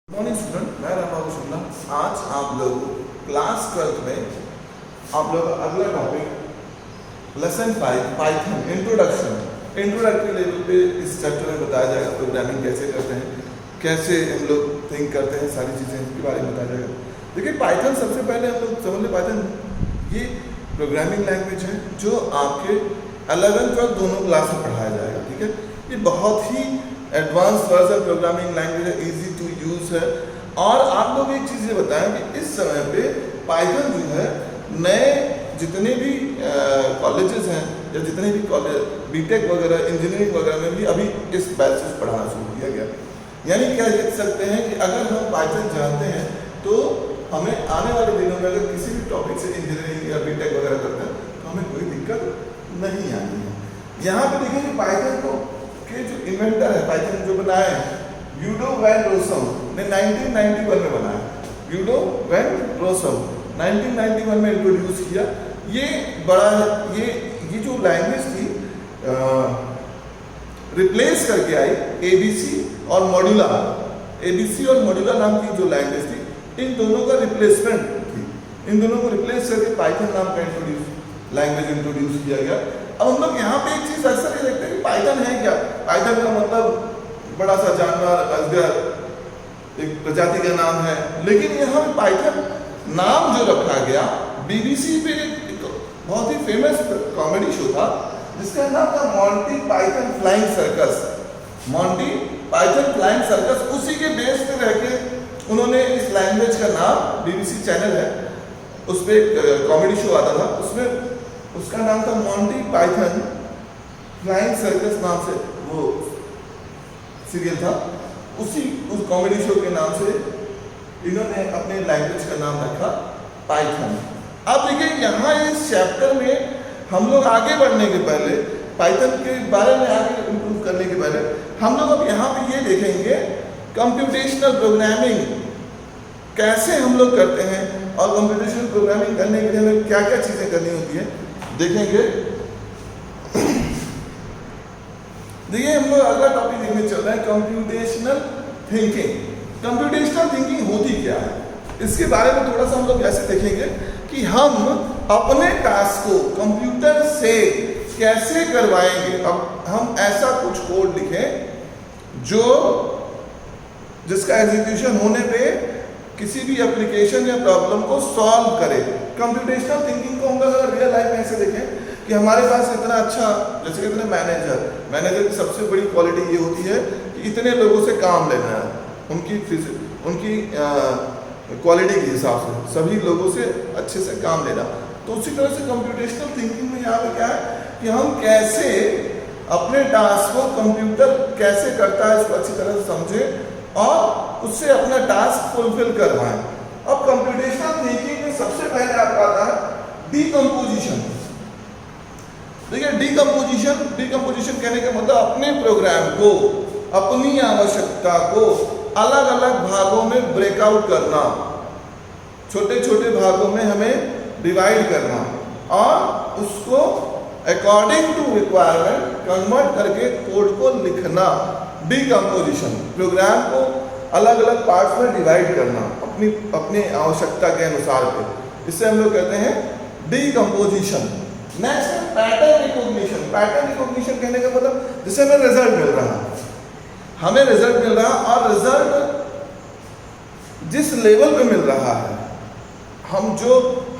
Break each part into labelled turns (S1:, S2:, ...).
S1: Morning student, मैं राम शुक्ला। आज आप लोग क्लास 12 में आप लोग अगला topic lesson 5 Python introductory level पे इस चैप्टर में बताया जाएगा। प्रोग्रामिंग कैसे करते हैं, कैसे हम लोग थिंक करते हैं, सारी चीज़ें इसके बारे में बताया जाएगा। देखिए, पाइथन सबसे पहले हम लोग समझ लें, पाइथन ये प्रोग्रामिंग लैंग्वेज है जो आपके 11 12 दोनों क्लास में पढ़ाया जाएगा। ठीक है, ये बहुत ही एडवांस वर्जन प्रोग्रामिंग लैंग्वेज है, इजी टू यूज है। और आप लोग एक चीज़ ये बताएं कि इस समय पे पाइथन जो है नए जितने भी कॉलेजेस हैं या जितने भी कॉलेज बीटेक वगैरह इंजीनियरिंग वगैरह में भी अभी इस बैच से पढ़ाना शुरू किया गया। यानी क्या लिख सकते हैं कि अगर हम पाइथन जानते हैं तो हमें आने वाले दिनों में अगर किसी भी टॉपिक से इंजीनियरिंग या बीटेक वगैरह करते हैं तो हमें कोई दिक्कत नहीं आनी है। यहाँ पे देखिए कि पाइथन को के जो इन्वेंटर है, पाइथन जो बनाए हैं, यूडो वैन रोसम ने 1991 में बनाया। यूडो वैन रोसम 1991 में इंट्रोड्यूस किया। ये बड़ा ये जो लैंग्वेज थी रिप्लेस करके आई एबीसी और मॉड्यूला। एबीसी और मॉड्यूला नाम की जो लैंग्वेज थी, इन दोनों का रिप्लेसमेंट थी। इन दोनों को रिप्लेस करके पाइथन नाम का लैंग्वेज इंट्रोड्यूस किया गया। अब हम लोग यहाँ पे एक चीज़ अक्सर ये देखते हैं कि पाइथन है क्या। पाइथन का मतलब बड़ा सा जानवर, अजगर, एक प्रजाति का नाम है। लेकिन यहाँ पे पाइथन नाम जो रखा गया, बीबीसी पे एक बहुत ही फेमस कॉमेडी शो था जिसका नाम था Monty Python flying circus. Monty Python flying circus, उसी के बेस पे रह के उन्होंने इस लैंग्वेज का नाम, बीबीसी चैनल है उस पर एक कॉमेडी शो आता था, उसमें उसका नाम था मॉन्टी पाइथन फ्लाइंग सर्कस नाम से वो सीरियल था। उस कॉमेडी शो के नाम से इन्होंने अपने लैंग्वेज का नाम रखा पाइथन। अब देखिए, यहाँ इस चैप्टर में हम लोग आगे बढ़ने के पहले, पाइथन के बारे में आगे इम्प्रूव करने के पहले, हम लोग अब यहाँ पे ये देखेंगे कंप्यूटेशनल प्रोग्रामिंग कैसे हम लोग करते हैं और कंप्यूटेशनल प्रोग्रामिंग करने के लिए हमें क्या क्या चीज़ें करनी होती है देखेंगे। देखिए, हम लोग अगला टॉपिक देखने चल रहे हैं कंप्यूटेशनल थिंकिंग। कंप्यूटेशनल थिंकिंग होती क्या है, इसके बारे में थोड़ा सा हम लोग ऐसे देखेंगे कि हम अपने टास्क को कंप्यूटर से कैसे करवाएंगे। अब हम ऐसा कुछ कोड लिखें जो जिसका एग्जीक्यूशन होने पे किसी भी एप्लीकेशन या प्रॉब्लम को सॉल्व करे। कंप्यूटेशनल थिंकिंग को हम लोग अगर रियल लाइफ में ऐसे देखें कि हमारे पास इतना अच्छा, जैसे कि इतने मैनेजर की सबसे बड़ी क्वालिटी ये होती है कि इतने लोगों से काम लेना है, उनकी क्वालिटी के हिसाब से सभी लोगों से अच्छे से काम लेना। तो उसी तरह से कंप्यूटेशनल थिंकिंग में यहाँ पे क्या है कि हम कैसे अपने टास्क को कंप्यूटर कैसे करता है इसको अच्छी तरह से समझें और उससे अपना टास्क फुलफिल करवाएं। अब कंप्यूटेशनल थिंकिंग में सबसे पहले आपका आता है डीकम्पोजिशन। देखिए, डीकम्पोजिशन कहने का मतलब अपने प्रोग्राम को, अपनी आवश्यकता को अलग अलग भागों में ब्रेकआउट करना, छोटे छोटे भागों में हमें डिवाइड करना और उसको अकॉर्डिंग टू रिक्वायरमेंट कन्वर्ट करके कोड को लिखना। डीकम्पोजिशन, प्रोग्राम को अलग अलग पार्ट्स में डिवाइड करना अपनी आवश्यकता के अनुसार पे, इससे हम लोग कहते हैं डीकम्पोजिशन। नेक्स्ट है पैटर्न रिकॉग्निशन। पैटर्न रिकॉग्निशन कहने का मतलब जैसे हमें रिजल्ट मिल रहा है, और रिजल्ट जिस लेवल पे मिल रहा है,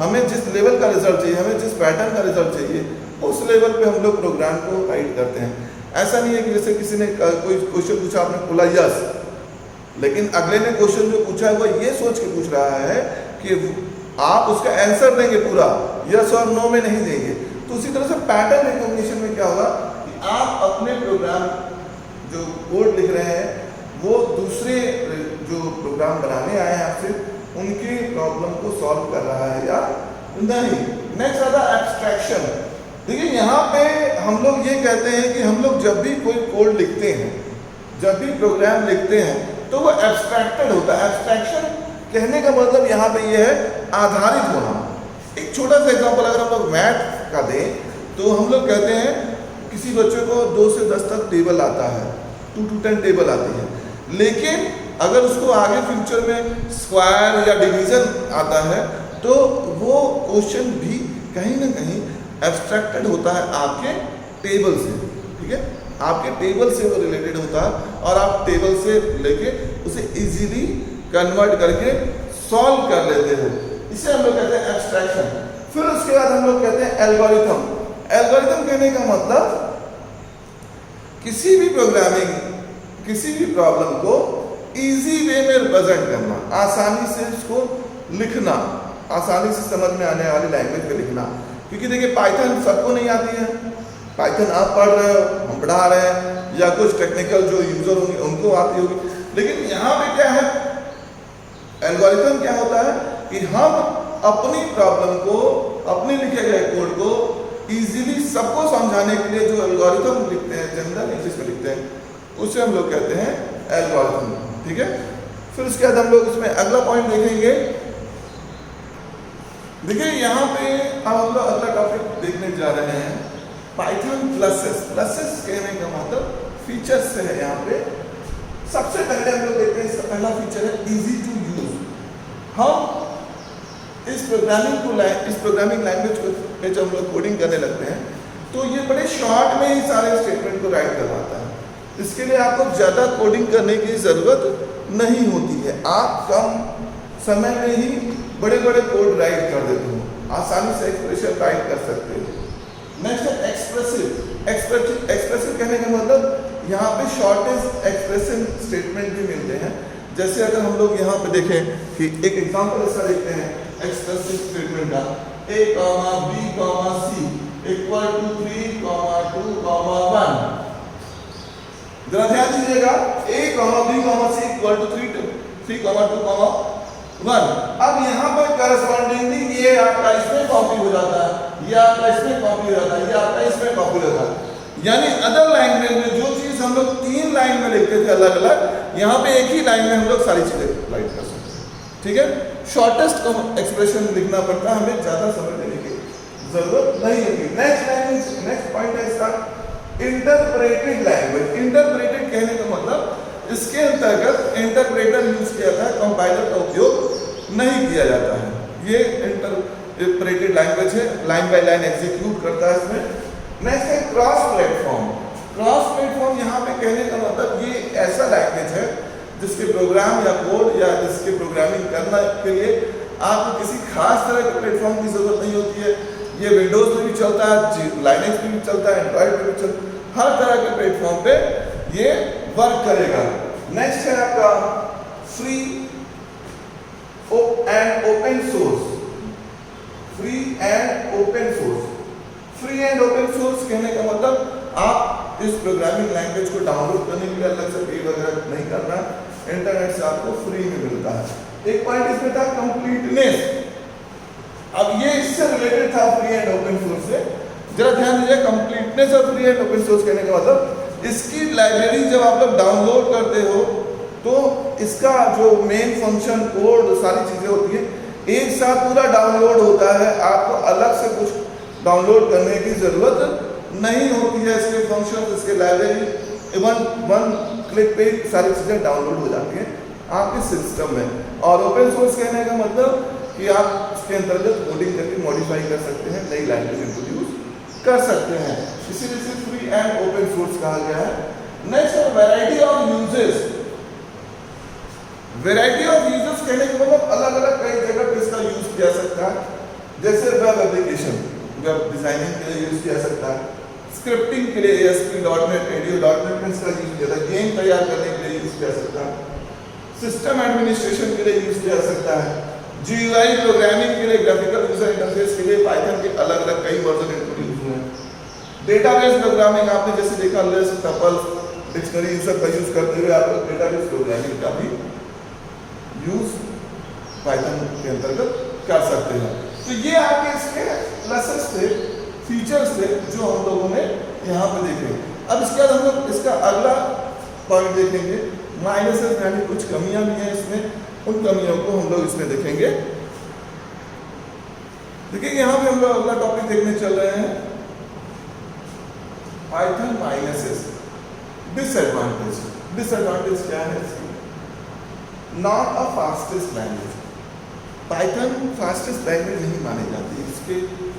S1: हमें जिस लेवल का रिजल्ट चाहिए, हमें जिस पैटर्न का रिजल्ट चाहिए, उस लेवल पे हम लोग प्रोग्राम को राइट करते हैं। ऐसा नहीं है कि जैसे किसी ने कोई क्वेश्चन पूछा, आपने बोला यस, लेकिन अगले ने क्वेश्चन जो पूछा है वो ये सोच के पूछ रहा है कि आप उसका आंसर देंगे पूरा, यस और नो में नहीं देंगे। तो उसी तरह से पैटर्न रिकॉग्निशन में क्या होगा कि आप अपने प्रोग्राम जो कोड लिख रहे हैं वो दूसरे जो प्रोग्राम बनाने आए हैं आपसे, उनकी प्रॉब्लम को सॉल्व कर रहा है या नहीं। नेक्स्ट आता है एब्स्ट्रैक्शन। देखिए, यहाँ पे हम लोग ये कहते हैं कि हम लोग जब भी कोई कोड लिखते हैं, जब भी प्रोग्राम लिखते हैं, तो वो एब्स्ट्रैक्टेड होता है। एब्स्ट्रैक्शन कहने का मतलब यहाँ पे ये है आधारित होना। एक छोटा सा एग्जांपल अगर हम लोग मैथ का दें तो हम लोग कहते हैं किसी बच्चे को 2 से 10 तक टेबल आता है, 2 to 10 टेबल आती है, लेकिन अगर उसको आगे फ्यूचर में स्क्वायर या डिवीजन आता है तो वो क्वेश्चन भी कहीं ना कहीं एब्स्ट्रैक्टेड होता है आपके टेबल से, ठीक है, आपके टेबल से वो रिलेटेड होता है और आप टेबल से लेके उसे इजीली कन्वर्ट करके सॉल्व कर लेते हो। इसे हम लोग कहते हैं एब्स्ट्रैक्शन। फिर उसके बाद हम लोग कहते हैं एल्गोरिथम। एल्गोरिथम कहने का मतलब किसी भी प्रोग्रामिंग, किसी भी प्रॉब्लम को इजी वे में रिप्रेजेंट करना, आसानी से इसको लिखना, आसानी से समझ में आने वाली लैंग्वेज में लिखना। क्योंकि देखिए पाइथन सबको नहीं आती है, पाइथन आप पढ़ रहे हो, हम पढ़ा रहे हैं, या कुछ टेक्निकल जो यूजर होंगे उनको आती होगी, लेकिन यहाँ पे क्या है, एल्गोरिथम क्या होता है कि हम अपनी प्रॉब्लम को, अपने लिखे गए कोड को इजीली सबको समझाने के लिए जो एल्गोरिथम लिखते हैं, जनरल इंग्लिश में लिखते हैं, उसे हम लोग कहते हैं एल्गोरिथम, ठीक है। फिर उसके बाद हम लोग इसमें अगला पॉइंट देखेंगे। देखिए यहाँ पे अब हम लोग अगला टॉपिक देखने जा रहे हैं, पाइथन प्लसेस। प्लसेस कहने का मतलब फीचर्स से है। यहाँ पे सबसे पहले हम लोग देखते हैं, इसका पहला फीचर है इजी टू यूज। हम इस प्रोग्रामिंग लैंग्वेज को पे जब हम लोग कोडिंग करने लगते हैं तो ये बड़े शॉर्ट में ही सारे स्टेटमेंट को राइट करवाता है। इसके लिए आपको ज़्यादा कोडिंग करने की ज़रूरत नहीं होती है, आप कम समय में ही बड़े बड़े कोड राइट कर देते हो, आसानी से एक्सप्रेशन राइट कर सकते हो। नेक्स्ट है एक्सप्रेसिव। एक्सप्रेसिव कहने का मतलब यहाँ पे शॉर्टेस्ट एक्सप्रेशन स्टेटमेंट भी मिलते हैं। जैसे अगर हम लोग यहाँ पे देखें कि एक एग्जांपल ऐसा देखते हैं एक्सप्रेसिव स्टेटमेंट का, a, b, c equal to 3, 2, 1। जरा ध्यान दीजिएगा, a, b, c equal to 3, 2, 1। अब यहाँ पर करस्पॉन्डिंगली ये आपका इसमें कॉपी हो जाता है, ये आपका इसमें कॉपी हो जाता है, ये आपका इसमें कॉपी हो जाता है। यानी अदर लैंग्वेज में जो चीज हम लोग 3 लाइन में लिखते थे अलग अलग, यहाँ पे एक ही लाइन में हम लोग सारी चीजें राइट कर सकते हैं, ठीक है। शॉर्टेस्ट एक्सप्रेशन लिखना पड़ता है, हमें ज्यादा समय देने की जरूरत नहीं होगी। नेक्स्ट पॉइंट है इसका इंटरप्रेटेड लैंग्वेज। इंटरप्रेटेड कहने का मतलब इसके अंतर्गत इंटरप्रेटर यूज किया जाता है, कंपाइलर का उपयोग नहीं किया जाता है। ये इंटरप्रेटेड लैंग्वेज है, लाइन बाय लाइन एग्जीक्यूट करता है इसमें। नेक्स्ट है क्रॉस प्लेटफॉर्म। क्रॉस प्लेटफॉर्म यहाँ पे कहने का मतलब ये ऐसा लैंग्वेज है जिसके प्रोग्राम या कोड या जिसके प्रोग्रामिंग करने के लिए आपको किसी खास तरह के प्लेटफॉर्म की जरूरत नहीं होती है। ये विंडोज में भी चलता है, लाइनक्स में भी चलता है, एंड्रॉइड में भी चलता है, हर तरह के प्लेटफॉर्म पे ये वर्क करेगा। नेक्स्ट है आपका free and open source. Free and open source. Free and open source कहने का मतलब आप इस प्रोग्रामिंग लैंग्वेज को डाउनलोड करने के लिए अलग से पे वगैरह नहीं करना, इंटरनेट से आपको फ्री में मिलता है। एक पॉइंट इसमें था कंप्लीटनेस। अब ये इससे रिलेटेड था फ्री एंड ओपन सोर्स से। जरा ध्यान दीजिए, कंप्लीटनेस और फ्री एंड ओपन सोर्स कहने का मतलब इसकी लाइब्रेरी जब आप लोग डाउनलोड करते हो तो इसका जो मेन फंक्शन, कोड, सारी चीजें होती है एक साथ पूरा डाउनलोड होता है, आपको अलग से कुछ डाउनलोड करने की जरूरत नहीं होती है। इसके फंक्शन, इसके लाइब्रेरी, इवन 1 क्लिक पे सारी चीजें डाउनलोड हो जाती हैं आपके सिस्टम में। और ओपन सोर्स कहने का मतलब कि आप इसके अंतर्गत कोडिंग करके मॉडिफाई कर सकते हैं, नई लैंग्वेज इंट्रोड्यूस कर सकते हैं, इसीलिए इसे फ्री एंड ओपन सोर्स कहा गया है। नेक्स्ट है variety of uses. Variety of uses कहने का मतलब अलग अलग कई जगह पे इसका यूज किया सकता है। जैसे वेब एप्लीकेशन, वेब डिजाइनिंग के लिए यूज किया सकता है, स्क्रिप्टिंग के लिए ASP.NET, ADO.NET में इसका यूज किया जाता है, गेम तैयार करने के लिए यूज किया सकता है, सिस्टम एडमिनिस्ट्रेशन के लिए यूज किया सकता है, GUI प्रोग्रामिंग के लिए, ग्राफिकल यूजर इंटरफेस के लिए पाइथन के अलग अलग कई वर्जन इंट्रोड्यूस हुए हैं। डेटाबेस प्रोग्रामिंग आपने जैसे देखा, लिस्ट, टपल, डिक्शनरी, इन सब का यूज करते हुए आप लोग डेटाबेस प्रोग्रामिंग का भी यूज पाइथन के अंतर्गत कर सकते हैं। तो ये आपके इसके प्लसेस थे, फीचर्स थे जो हम लोगों ने यहाँ पे देखे। अब इसके बाद हम लोग इसका अगला पॉइंट देखेंगे, माइनसेस यानी कुछ कमियां भी हैं इसमें, उन कमियों को हम लोग इसमें देखेंगे। देखिए यहाँ पे हम लोग अगला टॉपिक देखने चल रहे हैं, पाइथन माइनसेस, डिसएडवांटेज। डिसएडवांटेज क्या है इसकी? Not a fastest language. Python fastest language नहीं मानी जाती। इसके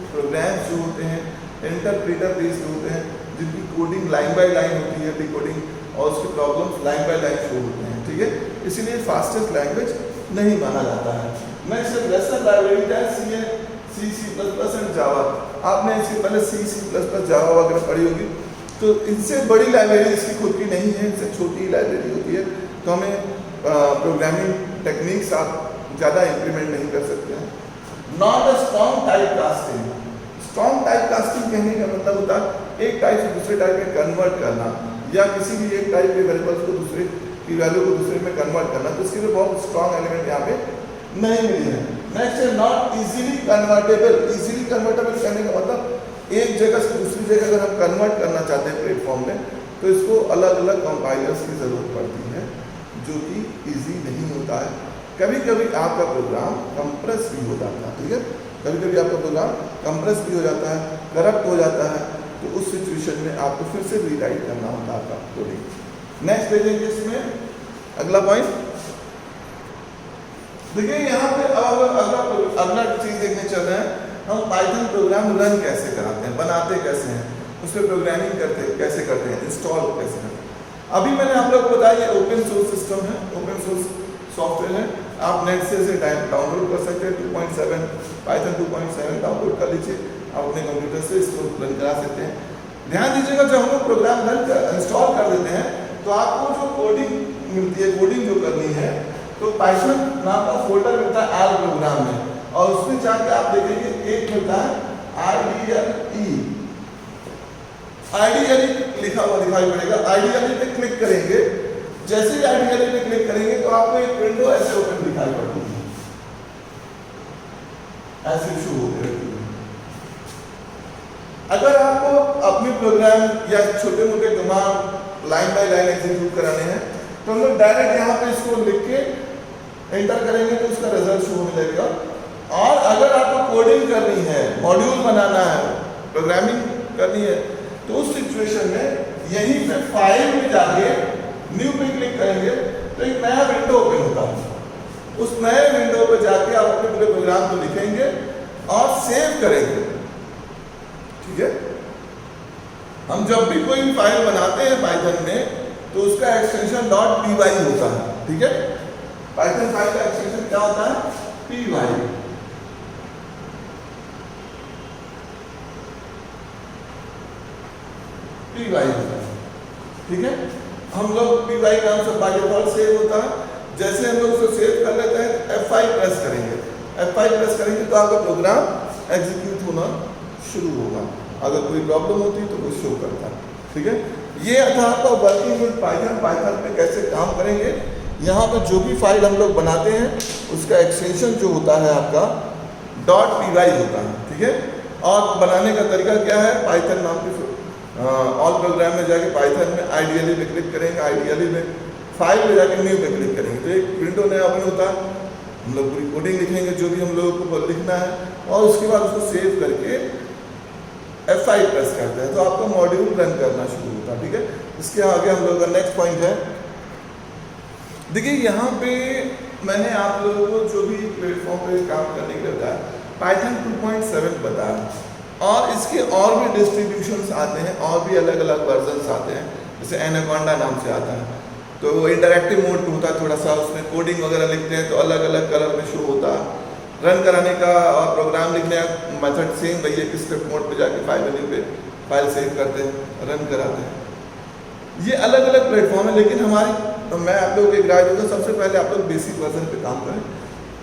S1: प्रोग्राम्स जो होते हैं इंटरप्रेटर बेस्ड होते हैं, जिनकी कोडिंग लाइन बाय लाइन होती है, डिकोडिंग, और उसके problems line by line show होते हैं, ठीक है। इसीलिए फास्टेस्ट लैंग्वेज नहीं माना जाता है। नेक्स्ट वेस्टर्न लाइब्रेरी है C++ एंड जावा। आपने इसके पहले C++ जावा वगैरह पढ़ी होगी, तो इनसे बड़ी लाइब्रेरी इसकी खुद की नहीं है, इससे छोटी लाइब्रेरी होती है, तो हमें प्रोग्रामिंग टेक्निक्स आप ज़्यादा इम्प्लीमेंट नहीं कर सकते हैं। Not a strong type casting. Strong type casting कहने का मतलब होता है एक टाइप से दूसरे टाइप में कन्वर्ट करना, या किसी भी एक टाइप के वेरिएबल्स को दूसरे की वैल्यू को दूसरे में कन्वर्ट करना, तो इसके लिए बहुत स्ट्रॉन्ग एलिमेंट यहाँ पे नहीं मिली है। नेक्स्ट है not easily convertible. Easily convertible कहने का मतलब एक जगह से दूसरी जगह अगर हम कन्वर्ट करना चाहते हैं प्लेटफॉर्म में, तो इसको अलग अलग कंपाइलर्स की ज़रूरत पड़ती है, जो कि ईजी नहीं होता है। कभी कभी आपका प्रोग्राम कंप्रेस भी हो जाता है, ठीक है, कभी कभी आपका प्रोग्राम कंप्रेस भी हो जाता है, करप्ट हो जाता है, तो उस सिचुएशन में आपको फिर से रीराइट करना होता है आपका कोडिंग। नेक्स्ट देखेंगे इसमें अगला पॉइंट। देखिए यहाँ पे अगला चीज़ देखने चल रहे हैं, हम पाइथन प्रोग्राम रन कैसे कराते हैं, बनाते कैसे हैं, उस पर प्रोग्रामिंग कैसे करते हैं, इंस्टॉल कैसे करते हैं। अभी मैंने आप लोग को बताया ये ओपन सोर्स सिस्टम है, ओपन सोर्स सॉफ्टवेयर है, आप नेट से डाउनलोड कर सकते हैं। 2.7 पाइथन 2.7 डाउनलोड कर लीजिए, आप अपने कंप्यूटर से इसको रन करा सकते हैं। ध्यान दीजिएगा, जब हम लोग प्रोग्राम इंस्टॉल कर देते हैं तो आपको जो कोडिंग मिलती है, कोडिंग जो करनी है, तो पाइथन नाम का फोल्डर मिलता है आर प्रोग्राम में, और उसमें जाके आप देखेंगे एक मिलता है आईडीएल लिखा हुआ दिखाई पड़ेगा। आईडीएल पे क्लिक करेंगे, जैसे ही आईडीएल पे क्लिक करेंगे तो आपको एक विंडो ऐसे ओपन दिखाई पड़ती है, ऐसे शो होती है। अगर आपको अपने प्रोग्राम या छोटे मोटे command line by line execute कराने हैं, तो हम लोग डायरेक्ट यहाँ पे इसको लिख के एंटर करेंगे तो उसका रिजल्ट शो होने लगेगा। और अगर आपको कोडिंग करनी है, मॉड्यूल बनाना है, प्रोग्रामिंग करनी है, तो उस सिचुएशन में यहीं पे फाइल में जाके न्यू पे क्लिक करेंगे तो एक नया विंडो ओपन होता है। उस नए विंडो पे जाके आप अपने पूरे प्रोग्राम को लिखेंगे और सेव करेंगे, ठीक है। हम जब भी कोई फाइल बनाते हैं पाइथन में, तो उसका एक्सटेंशन .py होता है, ठीक है। पाइथन फाइल का एक्सटेंशन क्या होता है? py। py होता है, ठीक है। हम लोग py नाम से बाय डिफॉल्ट सेव होता है। जैसे हम लोग उसको सेव कर लेते हैं, F5 प्रेस करेंगे। F5 प्रेस करेंगे तो आपका प्रोग्राम एग्जीक्यूट होना शुरू होगा। अगर कोई प्रॉब्लम होती है तो वो शो करता है, ठीक है। ये था आपका वर्किंग विद पाइथन। पाइथन पे कैसे काम करेंगे, यहाँ पे जो भी फाइल हम लोग बनाते हैं उसका एक्सटेंशन जो होता है आपका .py होता है, ठीक है। और बनाने का तरीका क्या है, पाइथन नाम की ऑल प्रोग्राम में जाके पाइथन में आईडीएल में क्लिक करेंगे, आईडीएल में फाइल में जाके न्यू पे क्लिक करेंगे तो एक विंडो नया ओपन होता है। हम लोग पूरी कोडिंग लिखेंगे जो भी हम लोगों को लिखना है, और उसके बाद उसको सेव करके F5 प्रेस करते हैं तो आपका मॉड्यूल रन करना शुरू होता है, ठीक है। इसके आगे हम लोगों का नेक्स्ट पॉइंट है। देखिए यहाँ पे मैंने आप लोगों को जो भी प्लेटफॉर्म पे काम करने के लिए बताया, पाइथन 2.7 बताया, और इसके और भी डिस्ट्रीब्यूशंस आते हैं, और भी अलग अलग वर्जन्स आते हैं। जैसे एनाकोंडा नाम से आता है, तो वो इंटरैक्टिव मोड होता है थोड़ा सा, उसमें कोडिंग वगैरह लिखते हैं तो अलग अलग कलर में शो होता है। रन कराने का और प्रोग्राम लिखने का मेथड सेम वही है कि स्क्रिप्ट मोड पे जाके फाइल मेन्यू पे फाइल सेव करते हैं, रन कराते हैं। ये अलग अलग प्लेटफॉर्म है, लेकिन मैं आप लोगों को एक राय दूंगा, सबसे पहले आप लोग बेसिक वर्जन पे काम करें,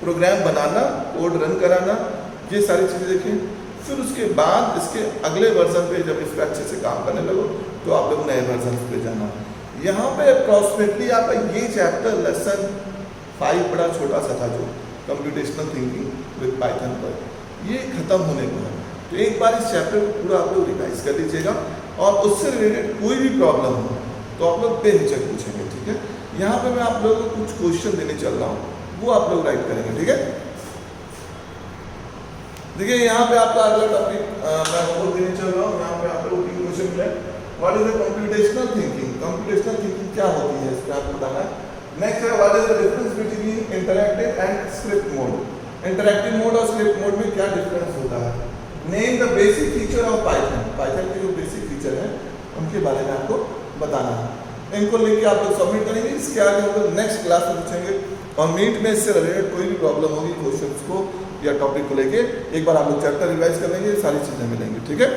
S1: प्रोग्राम बनाना, कोड रन कराना, ये सारी चीज़ें देखें। फिर उसके बाद इसके अगले वर्जन पे जब इस पर अच्छे से काम करने लगो तो आप लोग नए वर्जन पे जाना। यहाँ पे अप्रॉक्सीमेटली आपका ये चैप्टर लेसन 5 बड़ा छोटा सा था, जो कंप्यूटेशनल थिंकिंग विद पाइथन पर, ये खत्म होने को है। तो एक बार इस चैप्टर को पूरा आप लोग रिवाइज कर लीजिएगा, और उससे रिलेटेड कोई भी प्रॉब्लम हो तो आप लोग बेहिचक पूछेंगे, ठीक है। यहाँ पे मैं आप लोगों को कुछ क्वेश्चन देने चल रहा हूँ, वो आप लोग राइट करेंगे, ठीक है। देखिए यहाँ पे आपका अगला टॉपिक मैं होमवर्क देने चल रहा हूँ। यहाँ पे आप लोगों की क्वेश्चन है, what is the computational thinking. Computational thinking क्या होती है, इस पर आपको बताना है। नेक्स्ट है what is the difference between interactive and script mode. Interactive mode और स्क्रिप्ट मोड में क्या डिफरेंस होता है? Name the basic feature of Python. Python के जो बेसिक फीचर हैं उनके बारे में आपको बताना है। इनको लेके आप लोग सबमिट करेंगे, इसके आगे हम लोग नेक्स्ट क्लास में पूछेंगे और मीट में इससे रिलेटेड कोई भी प्रॉब्लम होगी क्वेश्चंस को या टॉपिक को लेके एक बार आप लोग चैप्टर रिवाइज कर लेंगे, सारी चीज़ें मिलेंगी। ठीक है।